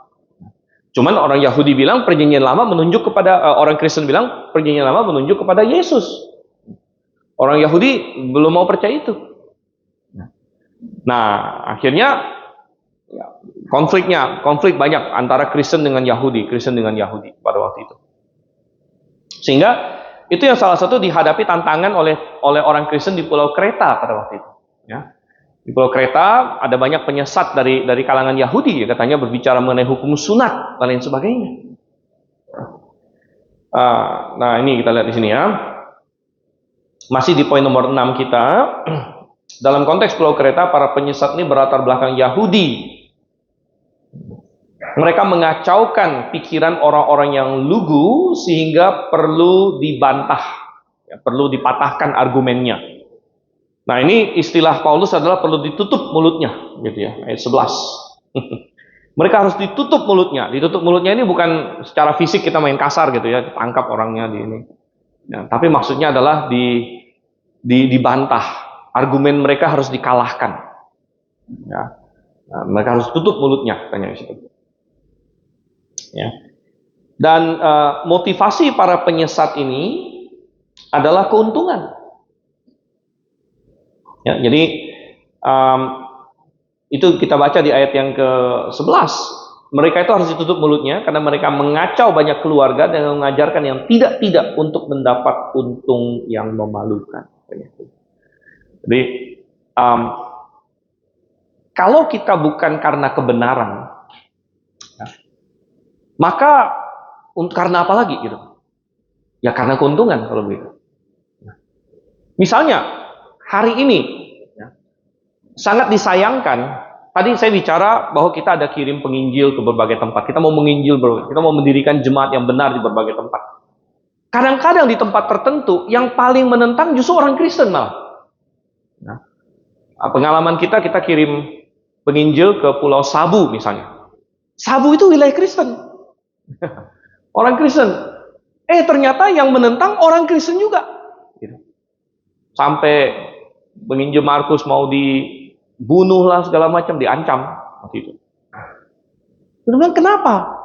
Cuman orang Yahudi bilang perjanjian lama menunjuk kepada, orang Kristen bilang perjanjian lama menunjuk kepada Yesus. Orang Yahudi belum mau percaya itu. Nah, akhirnya ya, konflik banyak antara Kristen dengan Yahudi pada waktu itu. Sehingga itu yang salah satu dihadapi tantangan oleh orang Kristen di Pulau Kreta pada waktu itu. Ya. Di Pulau Kreta ada banyak penyesat dari kalangan Yahudi, ya, katanya berbicara mengenai hukum sunat dan lain sebagainya. Nah, ini kita lihat di sini ya. Masih di poin nomor 6 kita. Dalam konteks Pulau Kreta, para penyesat ini berlatar belakang Yahudi. Mereka mengacaukan pikiran orang-orang yang lugu sehingga perlu dibantah, ya, perlu dipatahkan argumennya. Nah, ini istilah Paulus adalah perlu ditutup mulutnya, gitu ya, ayat 11. Mereka harus ditutup mulutnya. Ditutup mulutnya ini bukan secara fisik kita main kasar gitu ya, tangkap orangnya di ini. Ya, tapi maksudnya adalah dibantah. Argumen mereka harus dikalahkan. Ya. Nah, mereka harus tutup mulutnya, katanya di situ. Ya. Dan motivasi para penyesat ini adalah keuntungan. Ya, jadi itu kita baca di ayat yang ke-11. Mereka itu harus ditutup mulutnya karena mereka mengacau banyak keluarga dan mengajarkan yang tidak untuk mendapat untung yang memalukan. Jadi kalau kita bukan karena kebenaran, ya, maka karena apa lagi gitu? Ya karena keuntungan kalau begitu. Misalnya hari ini ya, sangat disayangkan. Tadi saya bicara bahwa kita ada kirim penginjil ke berbagai tempat. Kita mau menginjil, kita mau mendirikan jemaat yang benar di berbagai tempat. Kadang-kadang di tempat tertentu yang paling menentang justru orang Kristen malah. Nah, pengalaman kita kirim penginjil ke Pulau Sabu misalnya. Sabu itu wilayah Kristen. Orang Kristen. Ternyata yang menentang orang Kristen juga. Gitu. Sampai penginjil Markus mau dibunuh lah segala macam, diancam waktu itu. Kemudian kenapa?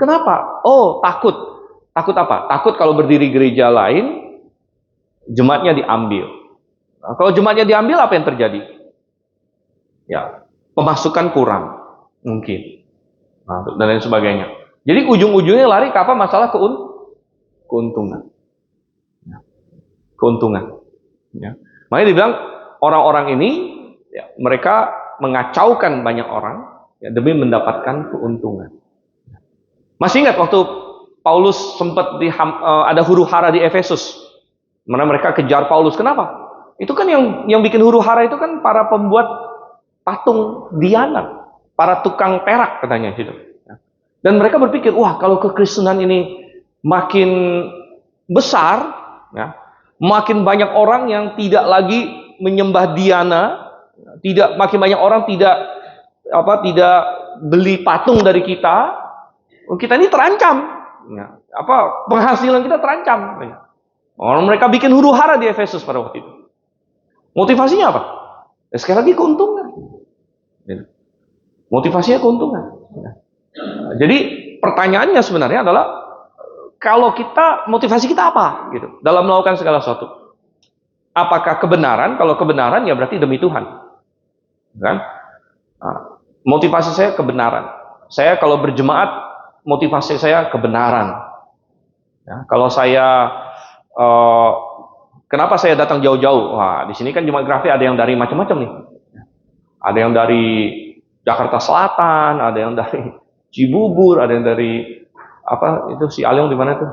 Kenapa? Oh, takut. Takut apa? Takut kalau berdiri gereja lain, jemaatnya diambil. Nah, kalau jemaatnya diambil, apa yang terjadi? Ya, pemasukan kurang, mungkin, dan lain sebagainya. Jadi ujung-ujungnya lari ke apa? Masalah keuntungan. Ya. Keuntungan. Ya. Makanya dibilang orang-orang ini, ya, mereka mengacaukan banyak orang ya, demi mendapatkan keuntungan. Masih ingat waktu Paulus sempat ada huru-hara di Efesus, mana mereka kejar Paulus? Kenapa? Itu kan yang bikin huru-hara itu kan para pembuat patung Diana, para tukang perak katanya gitu. Dan mereka berpikir, wah kalau kekristenan ini makin besar, ya, makin banyak orang yang tidak lagi menyembah Diana, makin banyak orang tidak beli patung dari kita ini terancam, ya, penghasilan kita terancam. Ya. Orang mereka bikin huru-hara di Efesus pada waktu itu. Motivasinya apa? Sekali lagi keuntungan. Motivasinya keuntungan. Jadi pertanyaannya sebenarnya adalah kalau motivasi kita apa gitu dalam melakukan segala sesuatu? Apakah kebenaran? Kalau kebenaran ya berarti demi Tuhan. Kan? Motivasi saya kebenaran. Saya kalau berjemaat, motivasi saya kebenaran. Ya, kalau saya kenapa saya datang jauh-jauh? Wah, di sini kan jemaat Grafe ada yang dari macam-macam nih. Ada yang dari Jakarta Selatan, ada yang dari Cibubur, ada yang dari apa itu si Alyong di mana tuh?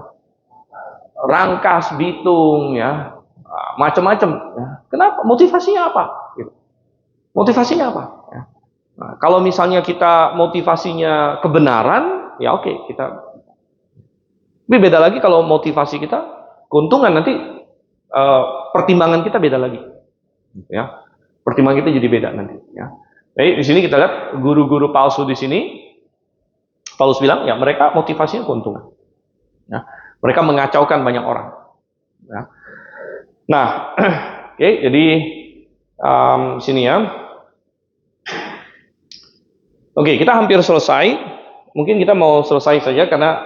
Rangkas, Bitung, ya, macam-macam. Ya. Kenapa? Motivasinya apa? Gitu. Motivasinya apa? Ya. Nah, kalau misalnya kita motivasinya kebenaran, ya oke, kita. Tapi beda lagi kalau motivasi kita keuntungan, nanti pertimbangan kita beda lagi, ya. Pertimbangan kita jadi beda nanti. Ya. Jadi di sini kita lihat guru-guru palsu di sini. Paulus bilang, ya mereka motivasinya keuntungan. Ya. Mereka mengacaukan banyak orang. Ya. Nah, oke, jadi sini ya. Oke, kita hampir selesai. Mungkin kita mau selesai saja karena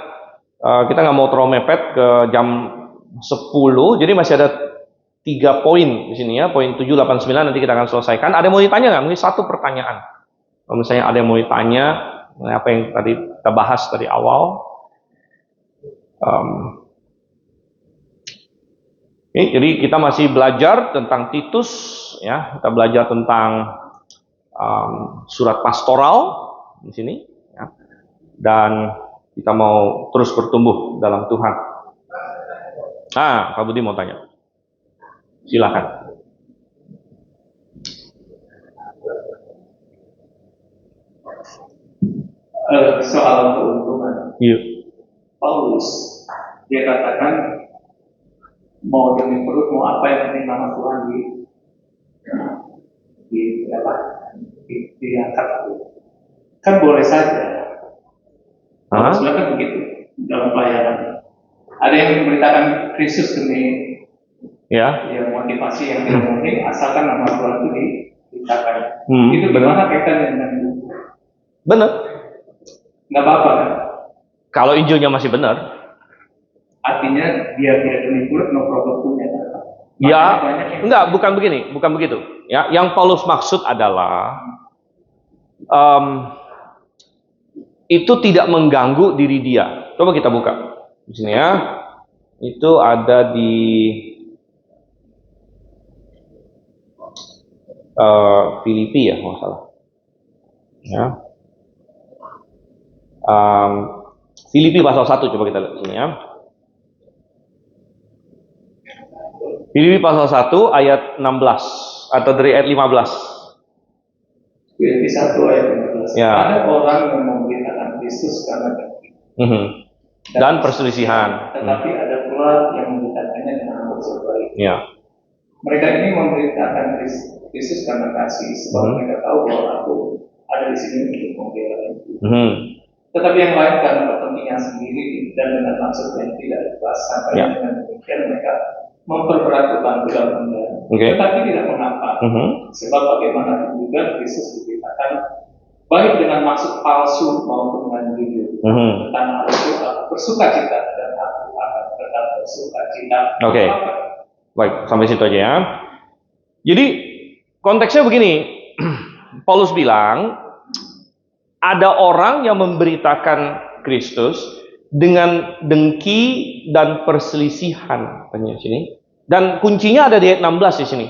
kita nggak mau terlalu mepet ke jam 10. Jadi masih ada 3 poin di sini ya. Poin 7, 8, 9 nanti kita akan selesaikan. Ada yang mau ditanya nggak? Mungkin satu pertanyaan. Kalau misalnya ada yang mau ditanya, apa yang tadi kita bahas dari awal. Jadi kita masih belajar tentang Titus, ya. Kita belajar tentang surat pastoral di sini, ya. Dan kita mau terus bertumbuh dalam Tuhan. Pak Budi mau tanya, silakan. Soal keuntungan. Iya. Paulus dia katakan mau demi perut mau apa yang penting nama Tuhan diangkat, kan boleh saja. Sudah kan begitu dalam pelayanan. Ada yang memberitakan Kristus demi ya motivasi yang tidak mungkin asalkan nama Tuhan itu diberitakan. Itu bagaimana kaitannya dengan itu? Benar. Nggak apa-apa kan? Kalau Injilnya masih benar. Artinya dia tidak penipuan, no problem punya. Ya, enggak, bukan begini, bukan begitu. Ya, yang Paulus maksud adalah itu tidak mengganggu diri dia. Coba kita buka di sini ya. Itu ada di Filipi ya, kalau salah. Ya. Filipi pasal 1 coba kita lihat sini ya. Filipi pasal 1 ayat 16 atau dari ayat 15. Filipi 1 ayat 15. Ya. Ada orang yang memberitakan Kristus karena daging. Dan perselisihan. Tetapi ada pula yang memberitakannya dengan maksud baik. Ya. Mereka ini memberitakan Kristus karena kasih, sebab mereka tahu bahwa aku ada di sini untuk membela itu. Tetapi yang lain karena kepentingan sendiri dan dengan maksud yang tidak ikhlas, sampai dengan demikian mereka memperberat beban undang-undang. Tetapi tidak mengapa, sebab bagaimana juga Kristus diberitakan baik dengan maksud palsu maupun dengan jujur. Tentang hal itu aku bersuka cita dan aku akan tetap bersuka cita. Baik, sampai situ aja ya. Jadi konteksnya begini, Paulus bilang ada orang yang memberitakan Kristus dengan dengki dan perselisihan, tanya sini. Dan kuncinya ada di ayat 16 di sini.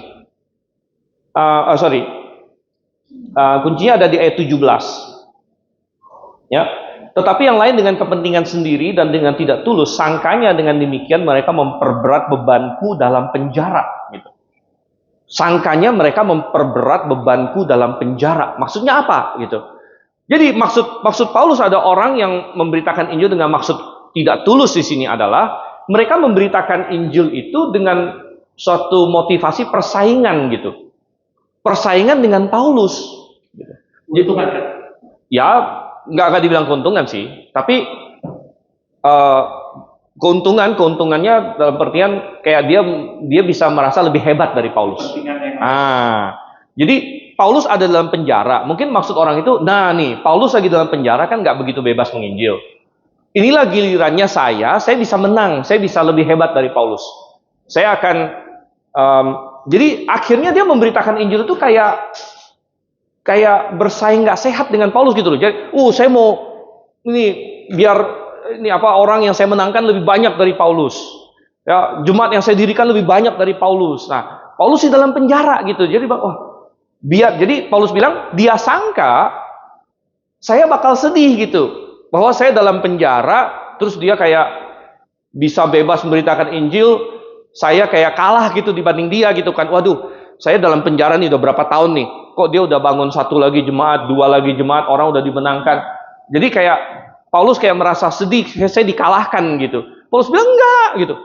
Kuncinya ada di ayat 17. Ya. Tetapi yang lain dengan kepentingan sendiri dan dengan tidak tulus, sangkanya dengan demikian mereka memperberat bebanku dalam penjara. Gitu. Sangkanya mereka memperberat bebanku dalam penjara. Maksudnya apa? Gitu. Jadi maksud Paulus ada orang yang memberitakan Injil dengan maksud tidak tulus di sini adalah mereka memberitakan Injil itu dengan suatu motivasi persaingan gitu. Persaingan dengan Paulus. Gitu. Keuntungan kan? Ya, nggak dibilang keuntungan sih, tapi keuntungannya dalam artian kayak dia bisa merasa lebih hebat dari Paulus. Jadi Paulus ada dalam penjara. Mungkin maksud orang itu, nah nih, Paulus lagi dalam penjara kan nggak begitu bebas menginjil. Inilah gilirannya saya bisa menang, saya bisa lebih hebat dari Paulus. Saya akan, jadi akhirnya dia memberitakan Injil itu kayak bersaing nggak sehat dengan Paulus gitu loh. Jadi, saya mau ini biar ini apa orang yang saya menangkan lebih banyak dari Paulus. Ya, jemaat yang saya dirikan lebih banyak dari Paulus. Nah, Paulus di dalam penjara gitu. Jadi jadi Paulus bilang dia sangka saya bakal sedih gitu bahwa saya dalam penjara, terus dia kayak bisa bebas memberitakan Injil, saya kayak kalah gitu dibanding dia gitu kan. Waduh, saya dalam penjara nih udah berapa tahun nih, kok dia udah bangun satu lagi jemaat, dua lagi jemaat, orang udah dimenangkan. Jadi kayak Paulus kayak merasa sedih, saya dikalahkan gitu. Paulus bilang enggak gitu,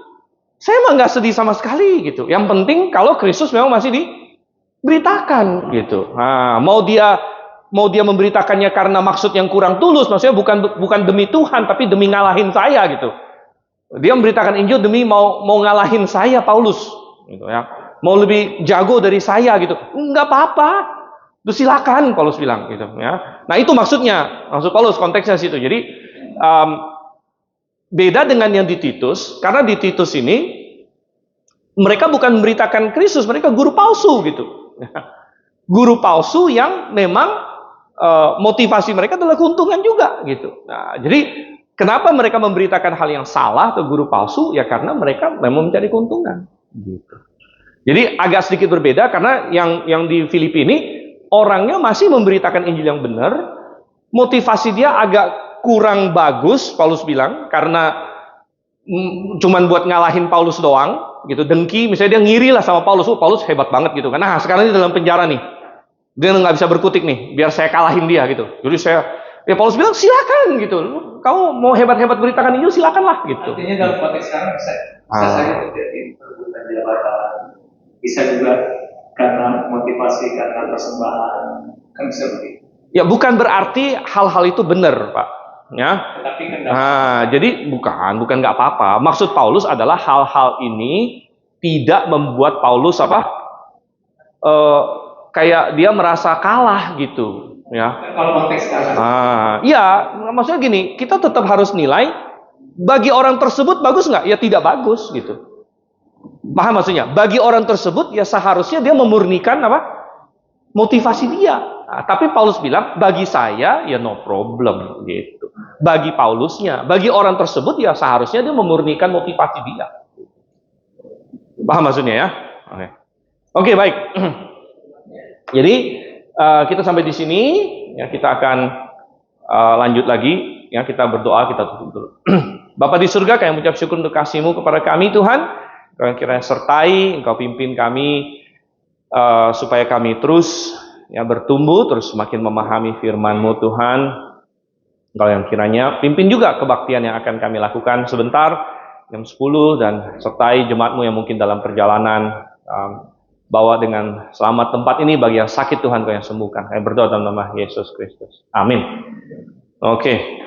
saya mah nggak sedih sama sekali gitu. Yang penting kalau Kristus memang masih diberitakan gitu. Nah, mau dia memberitakannya karena maksud yang kurang tulus, maksudnya bukan demi Tuhan tapi demi ngalahin saya gitu. Dia memberitakan Injil demi mau ngalahin saya Paulus gitu ya. Mau lebih jago dari saya gitu. Enggak apa-apa. Itu silakan Paulus bilang gitu ya. Nah, itu maksudnya. Maksud Paulus konteksnya situ. Jadi beda dengan yang di Titus, karena di Titus ini mereka bukan memberitakan Kristus, mereka guru palsu gitu. Guru palsu yang memang motivasi mereka adalah keuntungan juga gitu. Nah, jadi kenapa mereka memberitakan hal yang salah atau guru palsu? Ya karena mereka memang mencari keuntungan gitu. Jadi agak sedikit berbeda karena yang di Filipi ini orangnya masih memberitakan Injil yang benar, motivasi dia agak kurang bagus, Paulus bilang, karena cuman buat ngalahin Paulus doang, gitu, dengki, misalnya dia ngiri lah sama Paulus, Paulus hebat banget gitu kan. Nah, sekarang dia dalam penjara nih, dia nggak bisa berkutik nih, biar saya kalahin dia gitu. Jadi Paulus bilang silakan gitu, kamu mau hebat-hebat beritakan Injil silakanlah gitu. Artinya dalam konteks sekarang bisa saja terjadi perebutan jabatan, bisa juga karena motivasi, karena persembahan, kan bisa begitu. Ya bukan berarti hal-hal itu benar, Pak. Ya. Nah, jadi bukan nggak apa-apa. Maksud Paulus adalah hal-hal ini tidak membuat Paulus kayak dia merasa kalah gitu, ya. Kalau konteks sekarang. Iya, maksudnya gini, kita tetap harus nilai bagi orang tersebut bagus nggak? Ya tidak bagus gitu. Paham maksudnya? Bagi orang tersebut ya seharusnya dia memurnikan motivasi dia. Nah, tapi Paulus bilang bagi saya ya no problem gitu. Bagi Paulusnya, bagi orang tersebut ya seharusnya dia memurnikan motivasi dia. Paham maksudnya ya? Oke, baik. Jadi kita sampai di sini ya, kita akan lanjut lagi ya, kita berdoa, kita tutup dulu. Bapa di surga, kami mengucap syukur untuk kasih-Mu kepada kami Tuhan. Kau kiranya sertai, Engkau pimpin kami supaya kami terus ya bertumbuh, terus semakin memahami firman-Mu Tuhan. Engkau yang kiranya pimpin juga kebaktian yang akan kami lakukan sebentar jam 10, dan sertai jemaat-Mu yang mungkin dalam perjalanan, bawa dengan selamat tempat ini. Bagi yang sakit Tuhan Kau yang sembuhkan. Kami berdoa dalam nama Yesus Kristus. Amin. Oke.